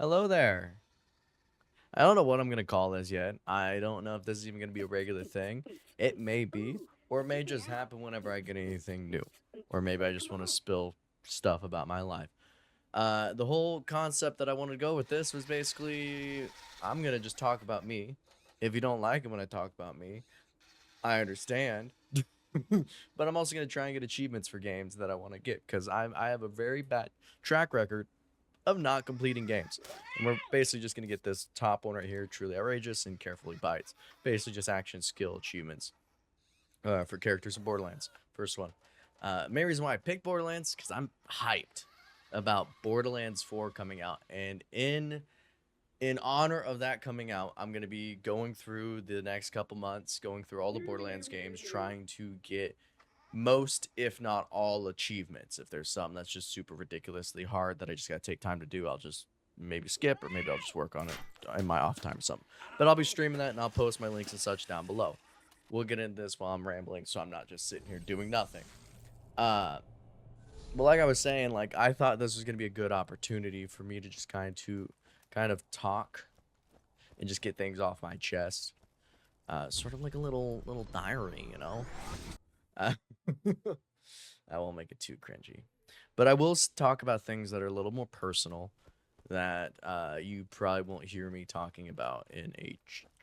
Hello there. I don't know what I'm gonna call this yet. I don't know if this is even gonna be a regular thing. It may be, or it may just happen whenever I get anything new. Or maybe I just want to spill stuff about my life. The whole concept that I wanted to go with this was basically I'm gonna just talk about me. If you don't like it when I talk about me, I understand. But I'm also gonna try and get achievements for games that I want to get because I have a very bad track record of not completing games. And we're basically just going to get this top one right here, Truly Outrageous and Carefully Bites. Basically just action skill achievements for characters in Borderlands. First one. Main reason why I picked Borderlands, because I'm hyped about Borderlands 4 coming out. And in honor of that coming out, I'm going to be going through the next couple months, going through all the Borderlands games, trying to get most, if not all, achievements. If there's something that's just super ridiculously hard that I just gotta take time to do, I'll just maybe skip, or maybe I'll just work on it in my off time or something. But I'll be streaming that, and I'll post my links and such down below. We'll get into this while I'm rambling, so I'm not just sitting here doing nothing. But like I was saying, like I thought this was gonna be a good opportunity for me to just kind of talk and just get things off my chest. Sort of like a little diary, you know. Uh, I won't make it too cringy. But I will talk about things that are a little more personal that you probably won't hear me talking about in a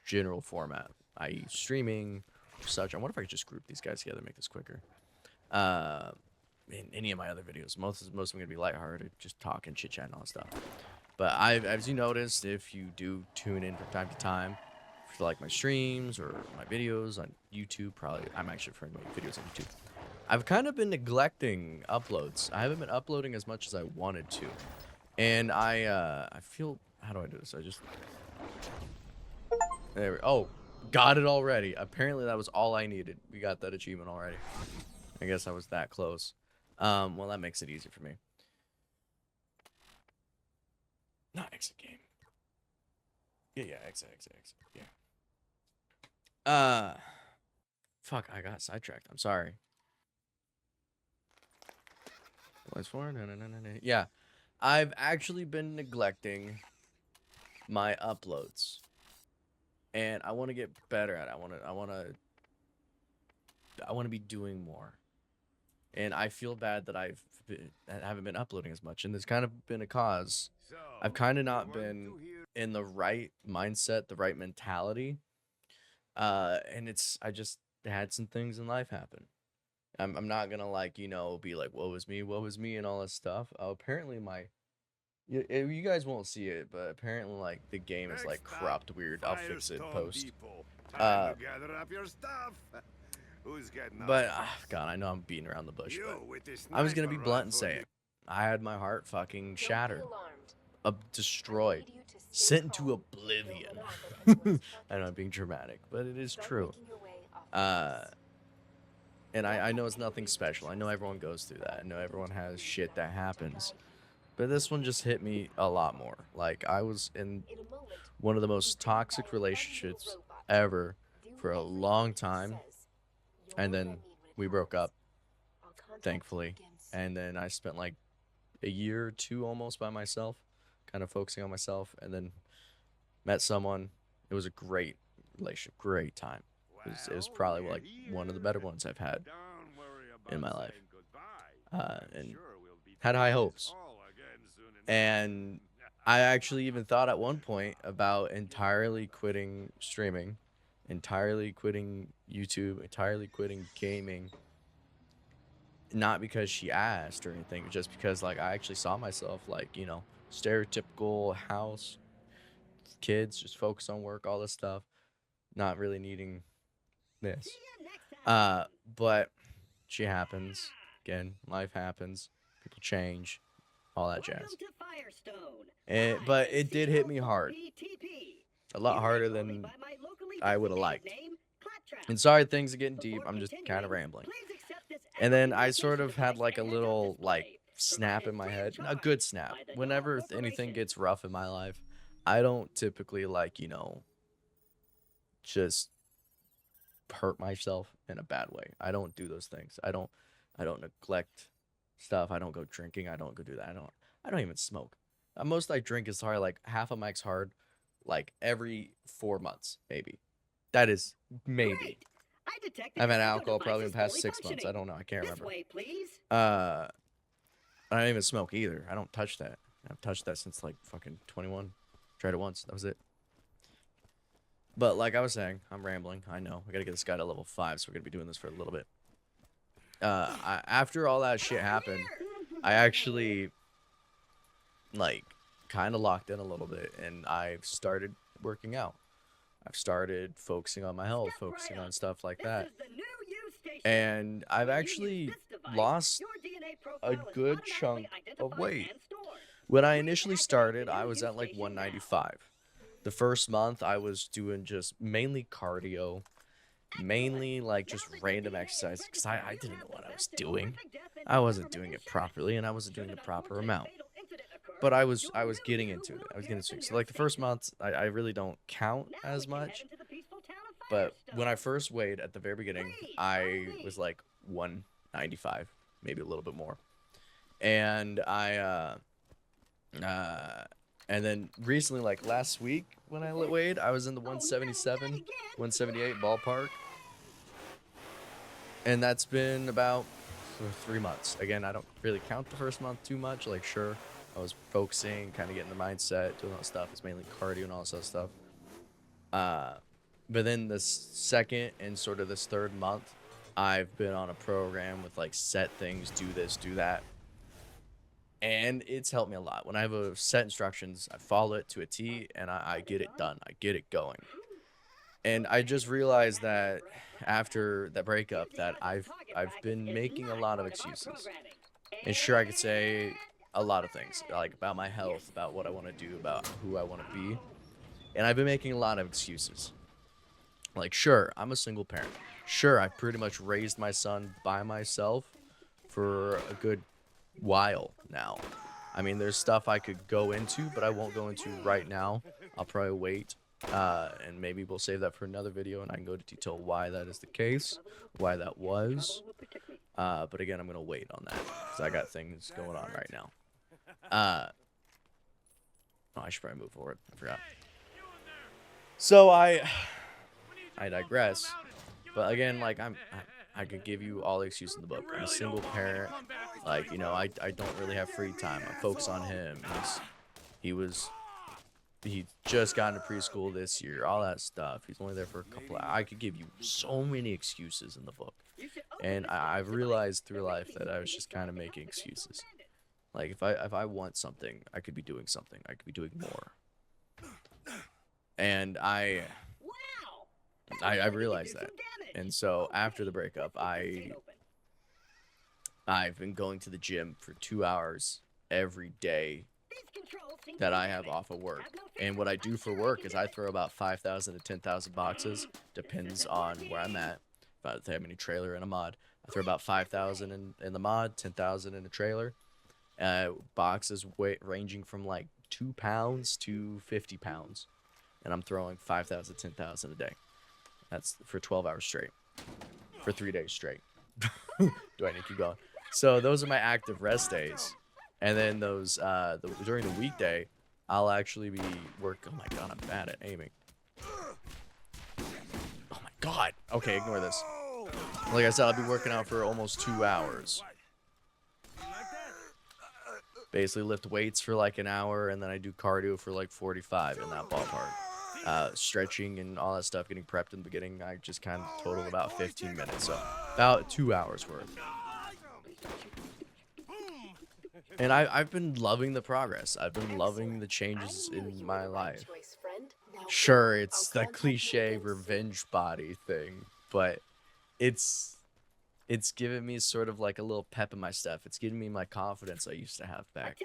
general format, i.e. streaming, such. I wonder if I could just group these guys together and make this quicker. In any of my other videos, most of them are going to be lighthearted, just talking, chit-chat, and all that stuff. But as you noticed, if you do tune in from time to time, for like my streams or my videos on YouTube, probably I'm actually referring to my videos on YouTube. I've kind of been neglecting uploads. I haven't been uploading as much as I wanted to, and I feel, how do I do this? I just oh, got it already. Apparently that was all I needed. We got that achievement already. I guess I was that close. Well, that makes it easy for me. Not exit game. Yeah, exit. Yeah. Fuck, I got sidetracked. I'm sorry. What's for? No. Yeah, I've actually been neglecting my uploads, and I want to get better at it. I want to be doing more, and I feel bad that I haven't been uploading as much, and there's kind of been a cause. I've kind of not been in the right mindset, the right mentality, and I just had some things in life happen. I'm not gonna like, be like, woe is me, and all this stuff. Apparently you guys won't see it, but apparently like the game is like corrupt weird. I'll fix it post. Uh, but God, I know I'm beating around the bush, but I was gonna be blunt and say it. I had my heart fucking shattered, destroyed, sent into oblivion. I know I'm being dramatic, but it is true. Uh, and I know it's nothing special. I know everyone goes through that. I know everyone has shit that happens. But this one just hit me a lot more. Like, I was in one of the most toxic relationships ever for a long time. And then we broke up, thankfully. And then I spent like a year or two almost by myself, kind of focusing on myself. And then met someone. It was a great relationship, great time. It was probably like one of the better ones I've had in my life. And had high hopes. And I actually even thought at one point about entirely quitting streaming, entirely quitting YouTube, entirely quitting gaming. Not because she asked or anything, just because like I actually saw myself like, stereotypical house, kids, just focus on work, all this stuff, not really needing this. But she happens. Again, life happens. People change, all that jazz. But it did hit me hard. A lot harder than I would have liked. And sorry, things are getting deep. I'm just kind of rambling. And then I sort of had like a little like snap in my head. A good snap. Whenever anything gets rough in my life, I don't typically like, just hurt myself in a bad way. I don't do those things. I don't neglect stuff. I don't go drinking. I don't go do that. I don't even smoke. most I drink is probably like half a mic's hard, like every 4 months, maybe. That is maybe. I've had alcohol probably in the past 6 months. I don't know. I can't remember. I don't even smoke either. I don't touch that. I've touched that since like fucking 21. Tried it once. That was it. But like I was saying, I'm rambling. I know. We gotta get this guy to level 5, so we're gonna be doing this for a little bit. After all that shit happened, I actually like kind of locked in a little bit, and I've started working out. I've started focusing on my health, focusing on stuff like that. And I've actually lost a good chunk of weight. When I initially started, I was at like 195. The first month, I was doing just mainly cardio, mainly like just random exercise, because I didn't know what I was doing. I wasn't doing it properly, and I wasn't doing the proper amount. But I was getting into it. I was getting into it. So like the first month, I really don't count as much. But when I first weighed at the very beginning, I was like 195, maybe a little bit more. And and then recently, like last week when I weighed, I was in the 177, 178 ballpark. And that's been about 3 months. Again, I don't really count the first month too much. Like, sure, I was focusing, kind of getting the mindset, doing all that stuff. It's mainly cardio and all this other stuff. But then this second and sort of this third month, I've been on a program with like set things, do this, do that. And it's helped me a lot. When I have a set instructions, I follow it to a T, and I get it done. I get it going. And I just realized that after that breakup that I've been making a lot of excuses. And sure, I could say a lot of things, like about my health, about what I want to do, about who I want to be. And I've been making a lot of excuses. Like, sure, I'm a single parent. Sure, I pretty much raised my son by myself for a good while now. I mean, there's stuff I could go into, but I won't go into right now. I'll probably wait, and maybe we'll save that for another video, and I can go into detail why that is the case, why that was. But again, I'm gonna wait on that because I got things going on right now. Oh, I should probably move forward. I forgot. So I digress. But again, like I could give you all the excuses in the book. I'm a single parent. Like, you know, I don't really have free time. I focus on him. He just got into preschool this year. All that stuff. He's only there for a couple of hours. I could give you so many excuses in the book. And I've realized through life that I was just kind of making excuses. Like if I want something, I could be doing something. I could be doing more. And I realized that. And so after the breakup, I've been going to the gym for 2 hours every day that I have off of work. And what I do for work is I throw about 5,000 to 10,000 boxes. Depends on where I'm at. If I have any trailer in a mod, I throw about 5,000 in the mod, 10,000 in a trailer. Boxes ranging from like 2 pounds to 50 pounds. And I'm throwing 5,000 to 10,000 a day. That's for 12 hours straight. For 3 days straight. Do I need to keep going? So those are my active rest days. And then those during the weekday, I'll actually be working. Oh my god, I'm bad at aiming. Oh my god. Okay, ignore this. Like I said, I'll be working out for almost 2 hours. Basically lift weights for like an hour, and then I do cardio for like 45 in that ballpark. Stretching and all that stuff, getting prepped in the beginning, I just kind of total about 15 minutes, so about 2 hours worth. And I've been loving the progress. I've been loving the changes in my life. Sure, it's the cliche revenge body thing, but it's given me sort of like a little pep in my step. It's giving me my confidence I used to have back.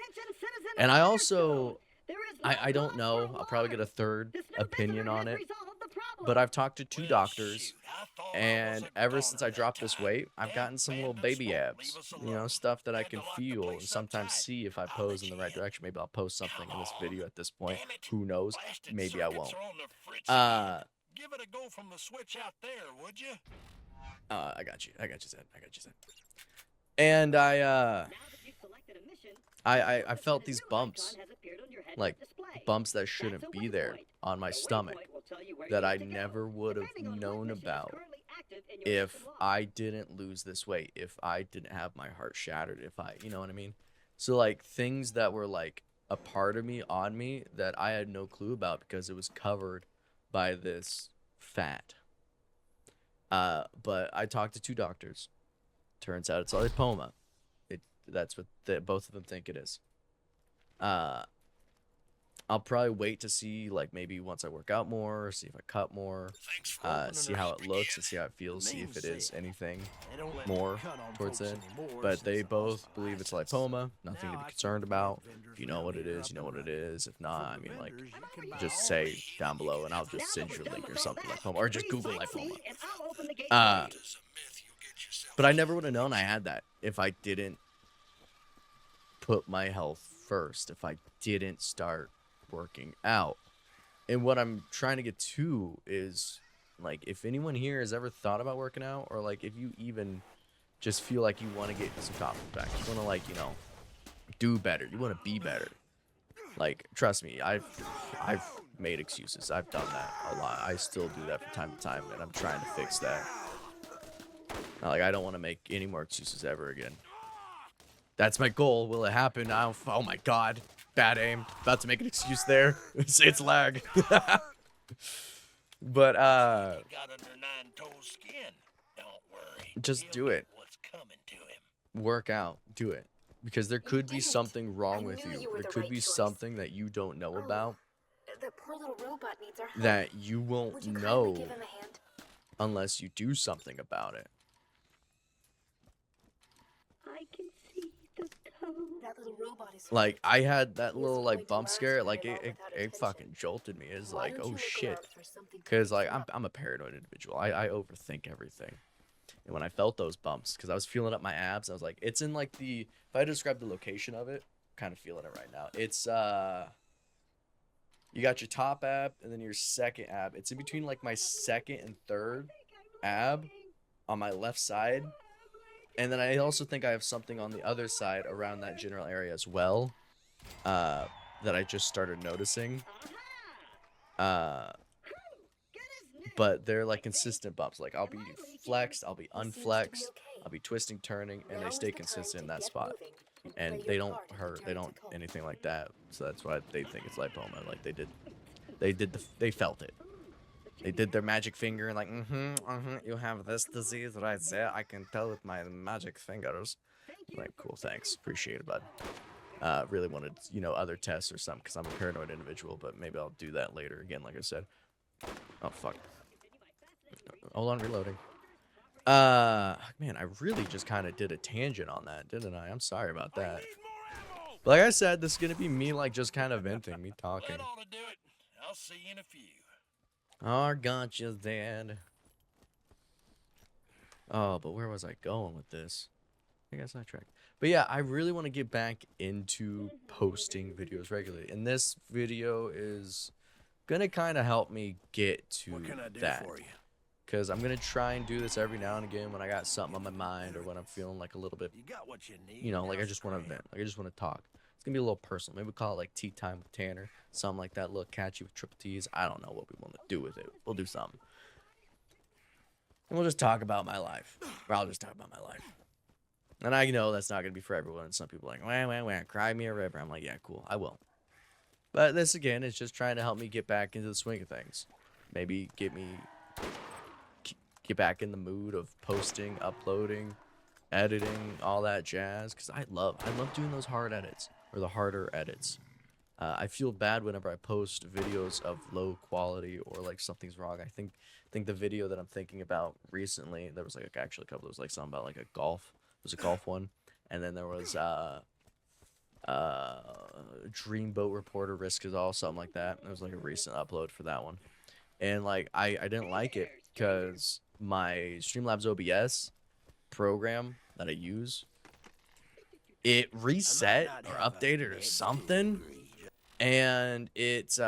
And I also, I don't know, I'll probably get a third opinion on it, but I've talked to 2 doctors, and ever since I dropped this weight, I've gotten some little baby abs, you know, stuff that I can feel and sometimes see if I pose in the right direction. Maybe I'll post something in this video at this point. Who knows? Maybe I won't. Give it a go from the switch out there, would you? I got you, Zed. And I felt these bumps like bumps that shouldn't be there on my stomach that I never would have known about if I didn't lose this weight, if I didn't have my heart shattered, if I, you know what I mean? So like things that were like a part of me on me that I had no clue about because it was covered by this fat. But I talked to 2 doctors. Turns out it's lipoma. That's what both of them think it is. I'll probably wait to see, like, maybe once I work out more, see if I cut more, see how it looks and see how it feels, see if it is anything more towards it. But they both believe it's lipoma, nothing to be concerned about. If you know what it is, you know what it is. If not, I mean, like, just say down below and I'll just send you a link or something, lipoma, or just Google lipoma. But I never would have known I had that if I didn't put my health first, if I didn't start working out. And what I'm trying to get to is, like, if anyone here has ever thought about working out, or like if you even just feel like you want to get some confidence back, you want to, like, you know, do better, you want to be better, like, trust me, I've made excuses. I've done that a lot. I still do that from time to time, and I'm trying to fix that. Like, I don't want to make any more excuses ever again. That's my goal. Will it happen? I don't. Oh my god. Bad aim. About to make an excuse there. It's lag. But just do it. Work out. Do it. Because there could be something wrong with you. There could be something that you don't know about that you won't know unless you do something about it. Like, I had that little, like, bump scare. Like, it fucking jolted me. It's like, oh shit. Because, like, I'm a paranoid individual. I overthink everything. And when I felt those bumps, because I was feeling up my abs, I was like, it's in, like, the, if I describe the location of it, I'm kind of feeling it right now. It's you got your top ab and then your second ab. It's in between, like, my second and third ab on my left side. And then I also think I have something on the other side around that general area as well, that I just started noticing. But they're like consistent bumps. Like, I'll be flexed, I'll be unflexed, I'll be twisting, turning, and they stay consistent in that spot. And they don't hurt, they don't anything like that. So that's why they think it's lipoma. Like, they felt it. They did their magic finger and like, you have this disease right there. I can tell with my magic fingers. Like, cool, thanks. Appreciate it, bud. Really wanted, you know, other tests or something because I'm a paranoid individual, but maybe I'll do that later again, like I said. Oh, fuck. Hold on, reloading. Man, I really just kind of did a tangent on that, didn't I? I'm sorry about that. But like I said, this is going to be me, like, just kind of venting, me talking. I'll see you in a few. Our gotcha's dead. Oh, but where was I going with this? I got sidetracked. But yeah, I really want to get back into posting videos regularly. And this video is going to kind of help me get to that. Because I'm going to try and do this every now and again when I got something on my mind or when I'm feeling like a little bit, you know, like I just want to vent. Like I just want to talk. It's going to be a little personal. Maybe we'll call it like Tea Time with Tanner. Something like that. A little catchy with triple T's. I don't know what we want to do with it. We'll do something. And we'll just talk about my life. Or I'll just talk about my life. And I know that's not going to be for everyone. And some people are like, wah, cry me a river. I'm like, yeah, cool. I will. But this, again, is just trying to help me get back into the swing of things. Maybe get back in the mood of posting, uploading, editing, all that jazz. Because I love doing those hard edits. Or the harder edits. I feel bad whenever I post videos of low quality or like something's wrong. I think the video that I'm thinking about recently, there was like actually a couple. There was like something about like a golf. It was a golf one, and then there was Dreamboat Reporter Risk is All, something like that. It was like a recent upload for that one, and like I didn't like it because my Streamlabs OBS program that I use, it reset or updated or something. And it's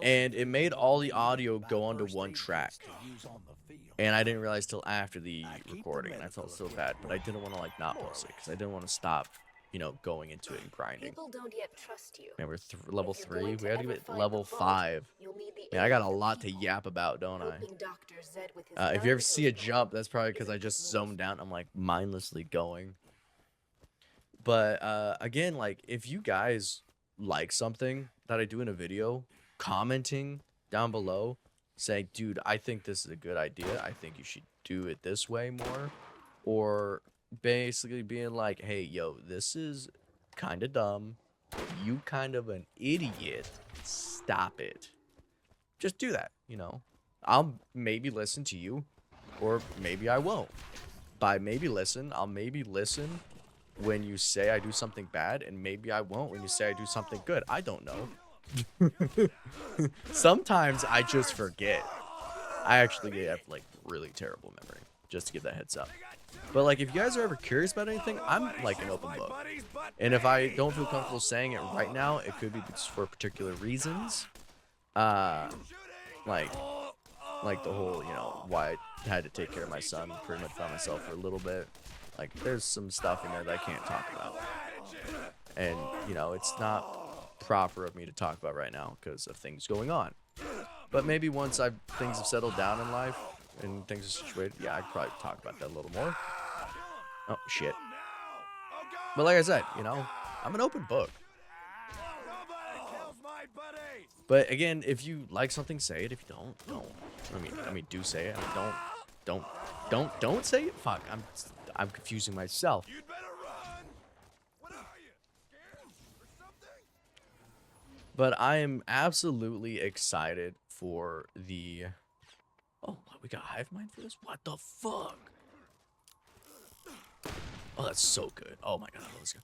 and it made all the audio go onto one track. And I didn't realize till after the recording, and I felt so bad, but I didn't want to like not post it because I didn't want to stop, you know, going into it and grinding. People don't yet trust you. Man, we're level If you're 3. going We to have to ever get find level the vault, 5. you'll need the Man, I got aid a of the lot to people. yap about, don't I? Helping Dr. Zed with his If you ever knives see a was jump, that's probably because I just zoned out. I'm like mindlessly going. But again, like if you guys like something that I do in a video, commenting down below saying, dude, I think this is a good idea. I think you should do it this way more. Or basically being like, hey, yo, this is kind of dumb. You kind of an idiot. Stop it. Just do that, you know. I'll maybe listen to you, or maybe I won't. By maybe listen, I'll maybe listen when you say I do something bad, and maybe I won't when you say I do something good. I don't know. Sometimes I just forget. I actually have like really terrible memory, just to give that heads up. But like if you guys are ever curious about anything, I'm like an open book. And if I don't feel comfortable saying it right now, it could be for particular reasons. Like the whole, you know, why I had to take care of my son pretty much by myself for a little bit. Like there's some stuff in there that I can't talk about. And, you know, it's not proper of me to talk about right now because of things going on. But maybe once things have settled down in life and things are situated, yeah, I'd probably talk about that a little more. Oh, shit. But like I said, you know, I'm an open book. But again, if you like something, say it. If you don't. I mean, do say it. I mean, don't say it. Fuck, I'm confusing myself. You'd better run. What are you? Scared or something? But I am absolutely excited for the... Oh, we got hive mind for this? What the fuck? Oh, that's so good. Oh my god, let's go.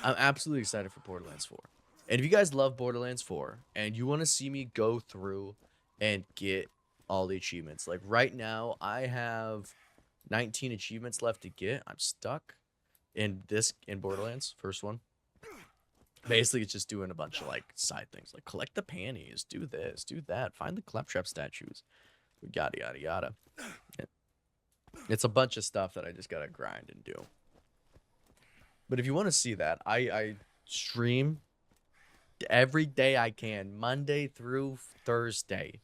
I'm absolutely excited for Borderlands 4. And if you guys love Borderlands 4 and you want to see me go through and get all the achievements, like right now I have 19 achievements left to get. I'm stuck in Borderlands, first one. Basically, it's just doing a bunch of like side things, like collect the panties, do this, do that, find the claptrap statues, yada yada yada. It's a bunch of stuff that I just gotta grind and do. But if you want to see that, I stream every day I can, Monday through Thursday,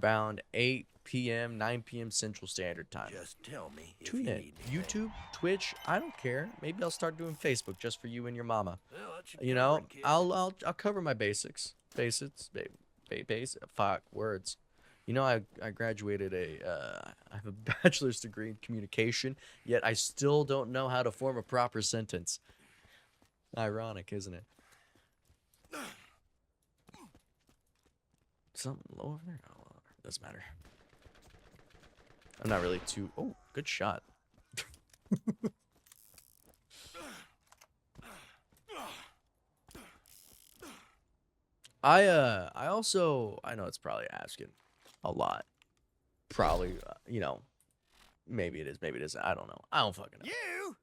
around 8 p.m., 9 p.m. Central Standard Time. Just tell me if Tune you in. need YouTube, Twitch, I don't care. Maybe I'll start doing Facebook just for you and your mama. Well, that should You cover know, it, kid. I'll cover my basics. Fuck words. You know, I graduated I have a bachelor's degree in communication, yet I still don't know how to form a proper sentence. Ironic, isn't it? Something low over there? Oh, well, doesn't matter. I'm not really too... Oh, good shot. I also... I know it's probably asking a lot. Probably, you know, maybe it is, maybe it isn't. I don't know. I don't fucking know. You?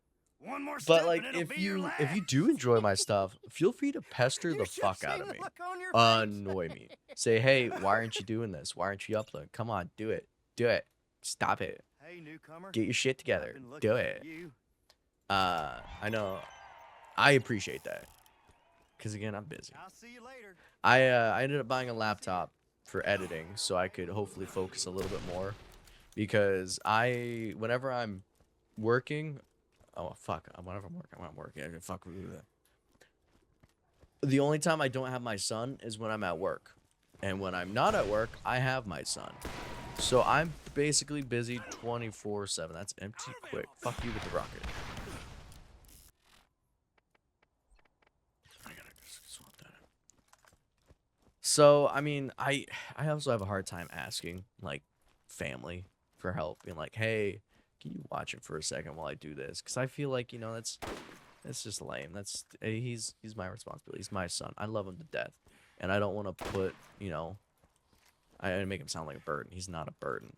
One more But step like, and it'll be your if you last. do enjoy my stuff, feel free to pester the You should fuck see out of the me. look on your Annoy me. Say, hey, why aren't you doing this? Why aren't you uploading? Come on, do it. Do it. Stop it. Hey, newcomer. Get your shit I've together. been looking Do for it. you. I know. I appreciate that. Because again, I'm busy. I'll see you later. I ended up buying a laptop for editing so I could hopefully focus a little bit more. Because whenever I'm working, oh fuck, whenever I'm working, I can fuck with that. The only time I don't have my son is when I'm at work. And when I'm not at work, I have my son. So I'm basically busy 24/7. That's empty quick. Fuck you with the rocket. I gotta swap that out. So, I mean, I also have a hard time asking, like, family for help. Being like, hey, can you watch it for a second while I do this? Because I feel like, you know, that's just lame. He's my responsibility. He's my son. I love him to death. And I don't want to put, you know, I make him sound like a burden. He's not a burden.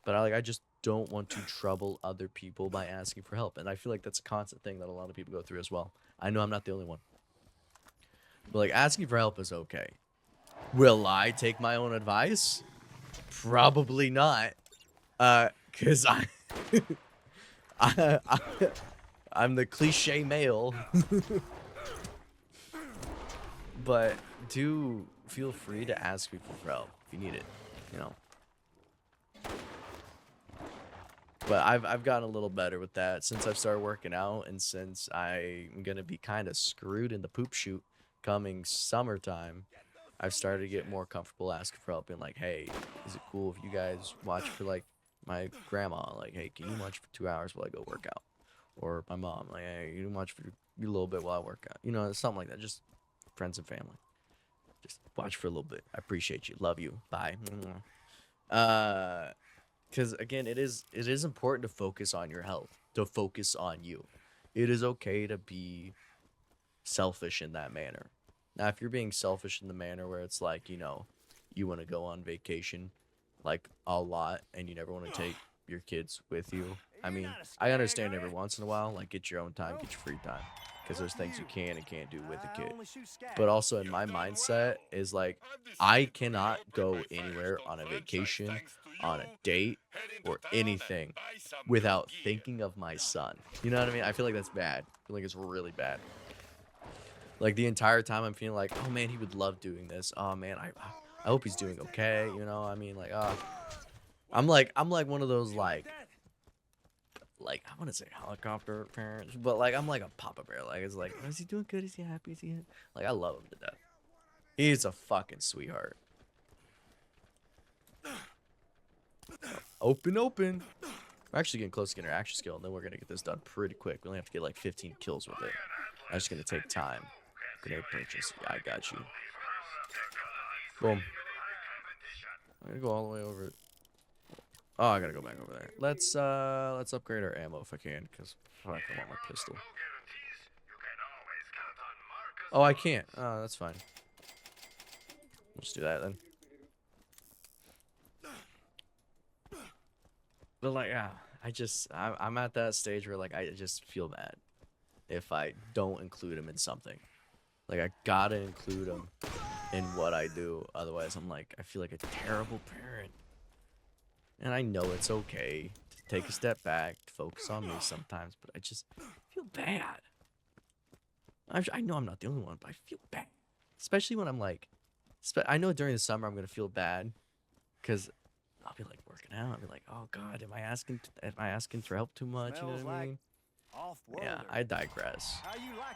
But I just don't want to trouble other people by asking for help. And I feel like that's a constant thing that a lot of people go through as well. I know I'm not the only one. But like asking for help is okay. Will I take my own advice? Probably not. Cause I'm the cliche male. But do feel free to ask people for help if you need it, you know. But I've gotten a little better with that since I've started working out, and since I'm gonna be kind of screwed in the poop shoot coming summertime. I've started to get more comfortable asking for help, being like, hey, is it cool if you guys watch for like my grandma? Like, hey, can you watch for 2 hours while I go work out? Or my mom, like, hey, you can watch for a little bit while I work out. You know, something like that. Just friends and family. Just watch for a little bit. I appreciate you. Love you. Bye. Because again, it is important to focus on your health, to focus on you. It is okay to be selfish in that manner. Now, if you're being selfish in the manner where it's like, you know, you want to go on vacation like a lot and you never want to take your kids with you. I mean, I understand every once in a while, like get your own time, get your free time, because there's things you can and can't do with a kid. But also in my mindset is like, I cannot go anywhere on a vacation, on a date, or anything without thinking of my son. You know what I mean? I feel like that's bad. I feel like it's really bad. Like the entire time I'm feeling like, oh man, he would love doing this. Oh man, I hope he's doing okay. You know, I mean, like, I'm like one of those like I want to say helicopter parents, but like I'm like a Papa Bear. Like it's like, is he doing good? Is he happy? Is he like, I love him to death. He's a fucking sweetheart. Open. We're actually getting close to getting our action skill, and then we're gonna get this done pretty quick. We only have to get like 15 kills with it. That's just gonna take time. Grenade purchase. Yeah, I got you. Boom. I'm gonna go all the way over. Oh, I gotta go back over there. Let's upgrade our ammo if I can, because fuck, I want my pistol. Oh, I can't. Oh, that's fine. Let's do that then. But like, I'm at that stage where like I just feel bad if I don't include him in something. Like I gotta include him in what I do, otherwise I'm like, I feel like a terrible parent. And I know it's okay to take a step back, to focus on me sometimes, but I just feel bad. I know I'm not the only one, but I feel bad. Especially when I'm like, I know during the summer I'm gonna feel bad, because I'll be like working out. I'll be like, oh God, am I asking for help too much? You know what I mean? Yeah, I digress.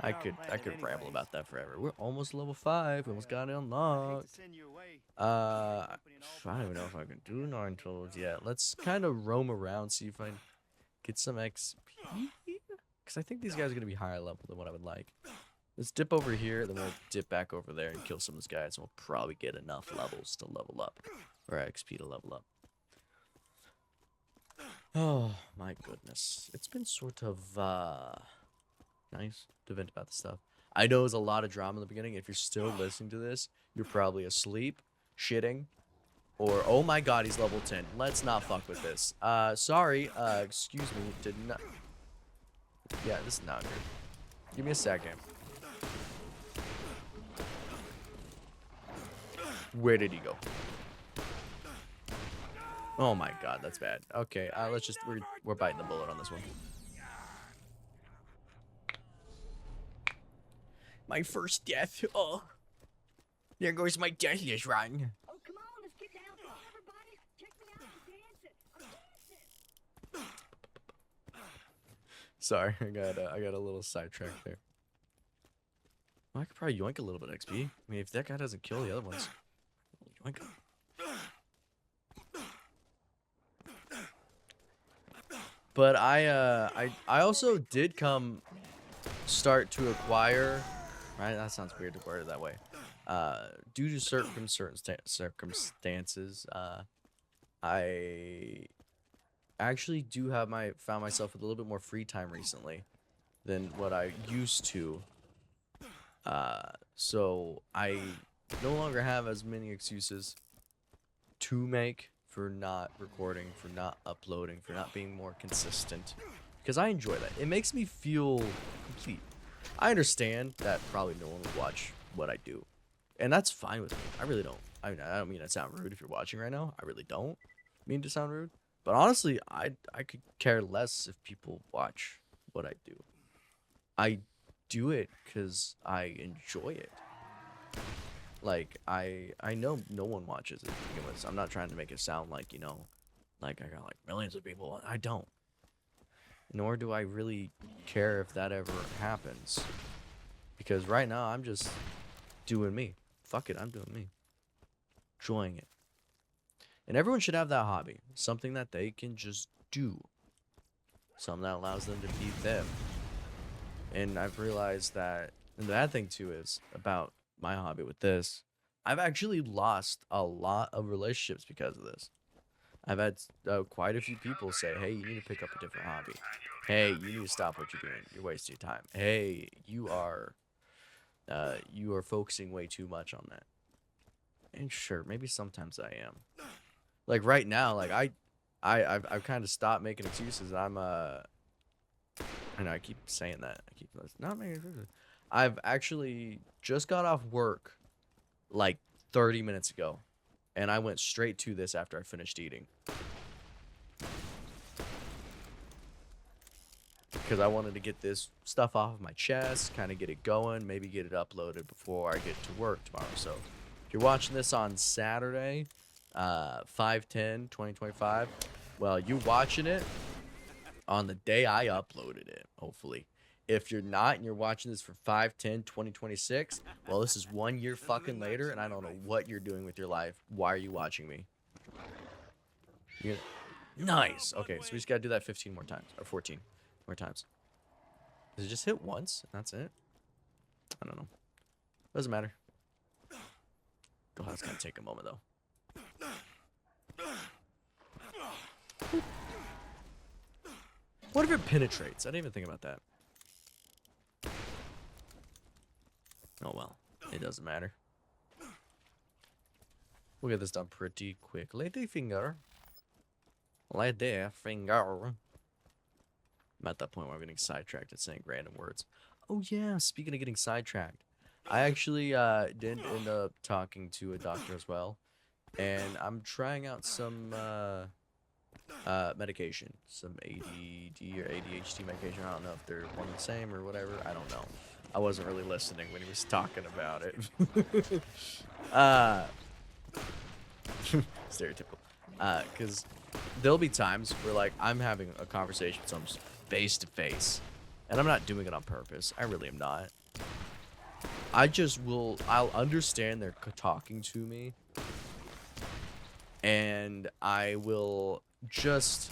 I could ramble about that forever. We're almost level 5. We almost got it unlocked. I don't even know if I can do 9 tools yet. Let's kind of roam around, see if I can get some XP. Because I think these guys are gonna be higher level than what I would like. Let's dip over here, then we'll dip back over there and kill some of these guys, and we'll probably get enough levels to level up, or XP to level up. Oh my goodness, it's been sort of nice to vent about this stuff. I know there's a lot of drama in the beginning. If you're still listening to this, you're probably asleep, shitting, or oh my God, he's level 10. Let's not fuck with this. Sorry, excuse me, did not. Yeah, this is not good. Give me a second. Where did he go? Oh my God, that's bad. Okay, let's just we're biting the bullet on this one. My first death. Oh, there goes my deathless run. Oh, come on, let's get down. Everybody, check me out. I'm dancing. Sorry, I got a little sidetracked there. Well, I could probably yoink a little bit of XP. I mean, if that guy doesn't kill the other ones, yoink him. But I also did start to acquire, right? That sounds weird to word it that way. Due to certain circumstances, I actually do have found myself with a little bit more free time recently than what I used to. So I no longer have as many excuses to make for not recording, for not uploading, for not being more consistent, because I enjoy that. It makes me feel complete. I understand that probably no one would watch what I do, and that's fine with me. I really don't. I mean, I don't mean to sound rude if you're watching right now. I really don't mean to sound rude, but honestly, I could care less if people watch what I do. I do it because I enjoy it. Like, I know no one watches it to begin with, so I'm not trying to make it sound like, you know, like I got like millions of people. I don't. Nor do I really care if that ever happens. Because right now, I'm just doing me. Fuck it, I'm doing me. Enjoying it. And everyone should have that hobby. Something that they can just do. Something that allows them to be them. And I've realized that, and the bad thing too is, about my hobby with this, I've actually lost a lot of relationships because of this. I've had quite a few people say, hey, you need to pick up a different hobby. Hey, you need to stop what you're doing. You're wasting your time. Hey, you are focusing way too much on that. And sure, maybe sometimes I am. Like right now, like I've kind of stopped making excuses. I know I keep saying that. I keep not making excuses. I've actually just got off work like 30 minutes ago, and I went straight to this after I finished eating. Because I wanted to get this stuff off of my chest, kind of get it going, maybe get it uploaded before I get to work tomorrow. So if you're watching this on Saturday, 5/10/2025, well, you're watching it on the day I uploaded it, hopefully. If you're not and you're watching this for 5/10/2026, well, this is 1 year fucking later, and I don't know what you're doing with your life. Why are you watching me? Nice. Okay, so we just gotta do that 15 more times, or 14 more times. Does it just hit once? And that's it? I don't know. Doesn't matter. Oh, that's gonna take a moment, though. What if it penetrates? I didn't even think about that. Oh well, it doesn't matter. We'll get this done pretty quick. Lady finger. Lady finger. I'm at that point where I'm getting sidetracked at saying random words. Oh yeah, speaking of getting sidetracked, I actually did end up talking to a doctor as well, and I'm trying out some medication, some ADD or ADHD medication. I don't know if they're one and the same or whatever. I don't know. I wasn't really listening when he was talking about it. Stereotypical. Because there'll be times where, like, I'm having a conversation with someone face to face, and I'm not doing it on purpose. I really am not. I'll understand they're talking to me, and I will just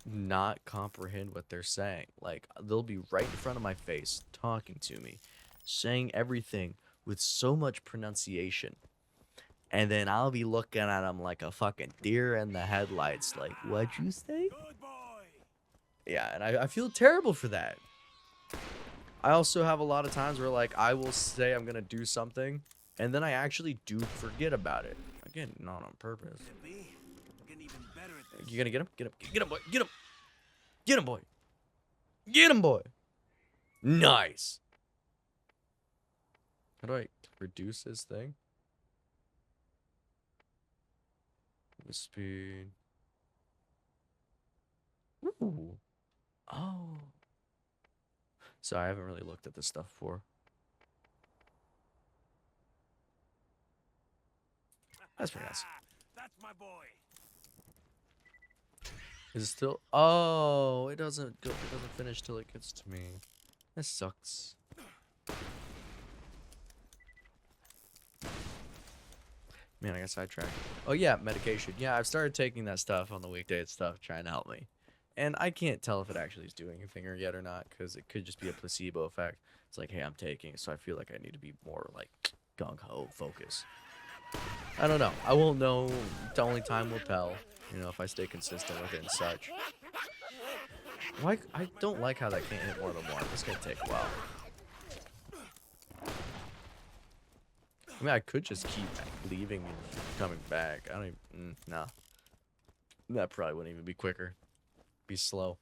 not comprehend what they're saying. Like, they'll be right in front of my face talking to me, saying everything with so much pronunciation, and then I'll be looking at them like a fucking deer in the headlights, like, what'd you say? Yeah, and I feel terrible for that. I also have a lot of times where, like, I will say I'm gonna do something, and then I actually do forget about it. Again, not on purpose. You gonna get him? Get him! Get him, boy! Get him! Get him, boy! Get him, boy! Nice! How do I reduce this thing? The speed. Ooh. Oh. So I haven't really looked at this stuff before. That's pretty nice. That's my boy. Is it still? Oh, it doesn't go. It doesn't finish till it gets to me. That sucks. Man, I got sidetracked. Oh yeah, medication. Yeah, I've started taking that stuff on the weekday and stuff, trying to help me. And I can't tell if it actually is doing anything or yet or not, because it could just be a placebo effect. It's like, hey, I'm taking it, so I feel like I need to be more like gung-ho focus. I don't know. I won't know. Only time will tell. You know, if I stay consistent with it and such. Why? I don't like how that can't hit more than one. It's gonna take a while. I mean, I could just keep leaving and coming back. I don't even. Nah. That probably wouldn't even be quicker. Be slow.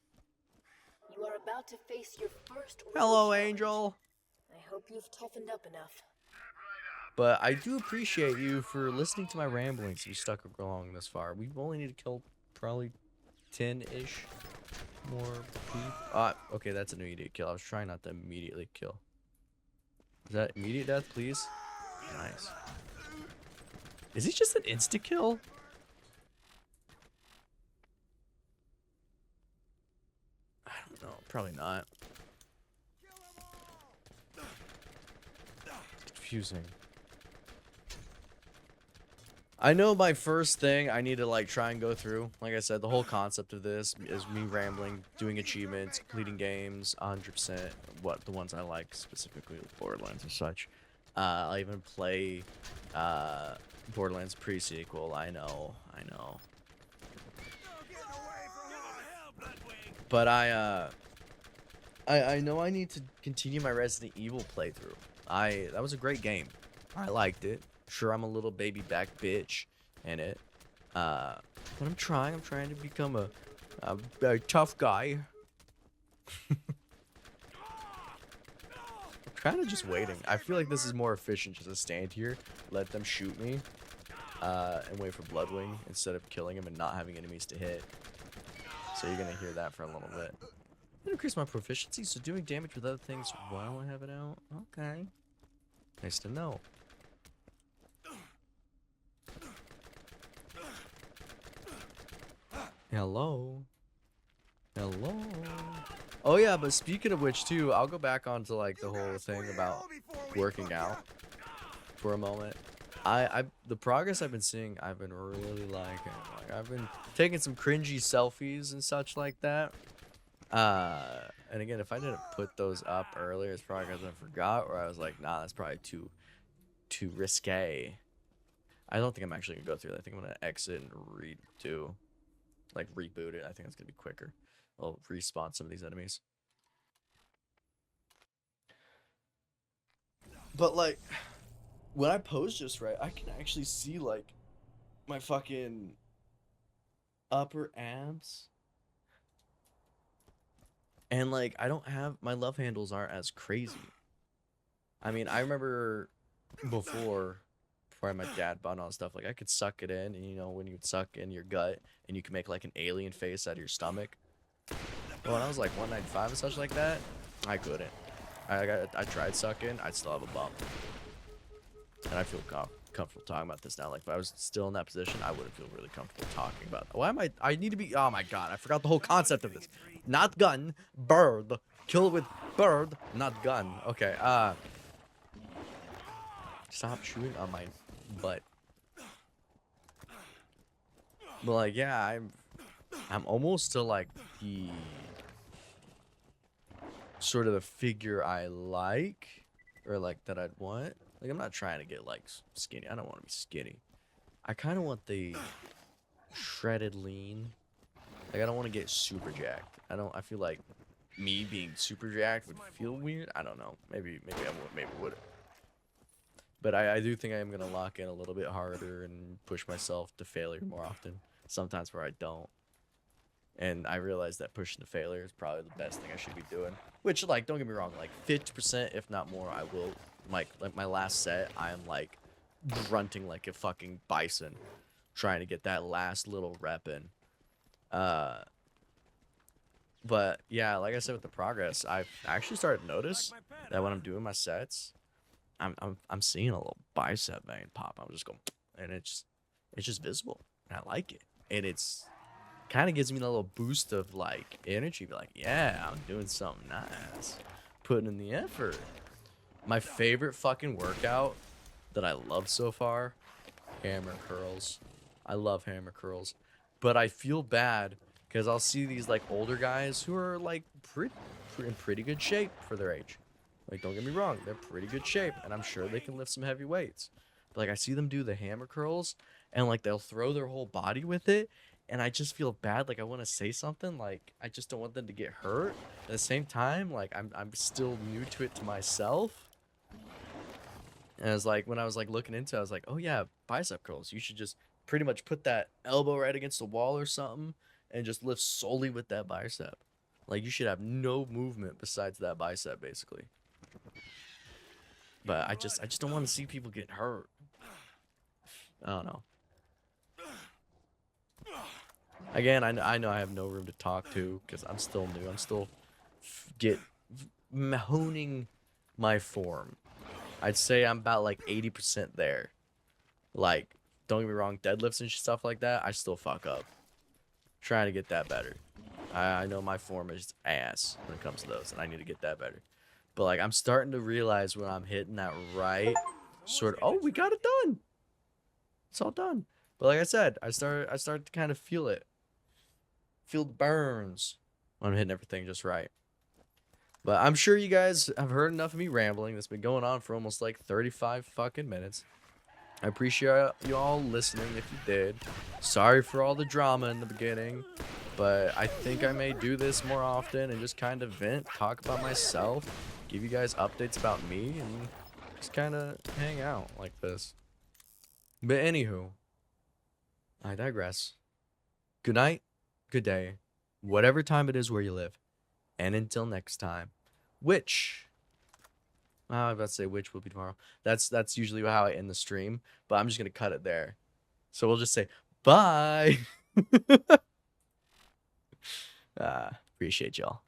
You are about to face your first real Hello, challenge. Angel. I hope you've toughened up enough. But I do appreciate you for listening to my ramblings. You stuck along this far. We only need to kill probably 10-ish. more poop. Okay, that's an immediate kill. I was trying not to immediately kill. Is that immediate death, please? Nice. Is he just an insta kill? I don't know. Probably not. Confusing. I know my first thing I need to like try and go through. Like I said, the whole concept of this is me rambling, doing achievements, completing games, 100%. What the ones I like specifically with Borderlands and such. I'll even play Borderlands pre-sequel. I know. But I know I need to continue my Resident Evil playthrough. That was a great game. I liked it. Sure, I'm a little baby back bitch in it. But I'm trying to become a tough guy. I'm kind of just waiting. I feel like this is more efficient just to stand here, let them shoot me, and wait for Bloodwing instead of killing him and not having enemies to hit. So you're gonna hear that for a little bit. Increase my proficiency, so doing damage with other things while I have it out. Okay. Nice to know. Hello. Oh yeah, but speaking of which too, I'll go back onto like the whole thing about working out for a moment. The progress I've been seeing, I've been really liking. Like I've been taking some cringy selfies and such like that. And again, if I didn't put those up earlier, it's probably because I forgot, or I was like, nah, that's probably too risque. I don't think I'm actually gonna go through that. I think I'm gonna exit and redo. Like reboot it. I think that's gonna be quicker. I'll respawn some of these enemies. But like when I pose just right, I can actually see like my fucking upper abs. And like I don't have my love handles aren't as crazy. I mean, I remember before my dad bought all stuff, like I could suck it in, and you know when you suck in your gut and you can make like an alien face out of your stomach. But when I was like 195 and such like that, I couldn't. I tried sucking, I'd still have a bump. And I feel comfortable talking about this now. Like if I was still in that position, I wouldn't feel really comfortable talking about that. Why am I need to be, oh my god, I forgot the whole concept of this. Not gun, bird. Kill it with bird, not gun. Okay, stop shooting on my butt. But like, yeah, I'm almost to like the sort of the figure I like, or like that I'd want. Like I'm not trying to get like skinny. I don't want to be skinny. I kind of want the shredded lean. Like I don't want to get super jacked. I feel like me being super jacked would feel weird. I don't know. Maybe I would. But I do think I am gonna lock in a little bit harder and push myself to failure more often. Sometimes where I don't. And I realize that pushing to failure is probably the best thing I should be doing. Which, like, don't get me wrong, like 50%, if not more, I will. Like my last set, I am like grunting like a fucking bison, trying to get that last little rep in. But yeah, like I said with the progress, I've actually started to notice that when I'm doing my sets, I'm seeing a little bicep vein pop. I'm just going, and it's just visible, and I like it, and it's kind of gives me a little boost of like energy. Be like, yeah, I'm doing something nice, putting in the effort. My favorite fucking workout that I love so far, hammer curls. I love hammer curls, but I feel bad because I'll see these like older guys who are like in pretty good shape for their age. Like, don't get me wrong, they're pretty good shape, and I'm sure they can lift some heavy weights. But like I see them do the hammer curls, and like they'll throw their whole body with it, and I just feel bad. Like I want to say something, like I just don't want them to get hurt. At the same time, like I'm still new to it to myself. And I was like, when I was like looking into it, I was like, oh yeah, bicep curls. You should just pretty much put that elbow right against the wall or something and just lift solely with that bicep. Like you should have no movement besides that bicep, basically. But I just don't want to see people get hurt. I don't know. Again, I know I have no room to talk to because I'm still new. I'm still honing my form. I'd say I'm about like 80% there. Like, don't get me wrong, deadlifts and stuff like that, I still fuck up. Trying to get that better. I know my form is ass when it comes to those, and I need to get that better. But like, I'm starting to realize when I'm hitting that right sort of. Oh, we got it done. It's all done. But like I said, I start to kind of feel it. Feel the burns when I'm hitting everything just right. But I'm sure you guys have heard enough of me rambling. That's been going on for almost like 35 fucking minutes. I appreciate you all listening if you did. Sorry for all the drama in the beginning. But I think I may do this more often and just kind of vent, talk about myself, give you guys updates about me, and just kind of hang out like this. But anywho, I digress. Good night, good day, whatever time it is where you live. And until next time, which, I was about to say which will be tomorrow. That's usually how I end the stream, but I'm just going to cut it there. So we'll just say bye. Appreciate y'all.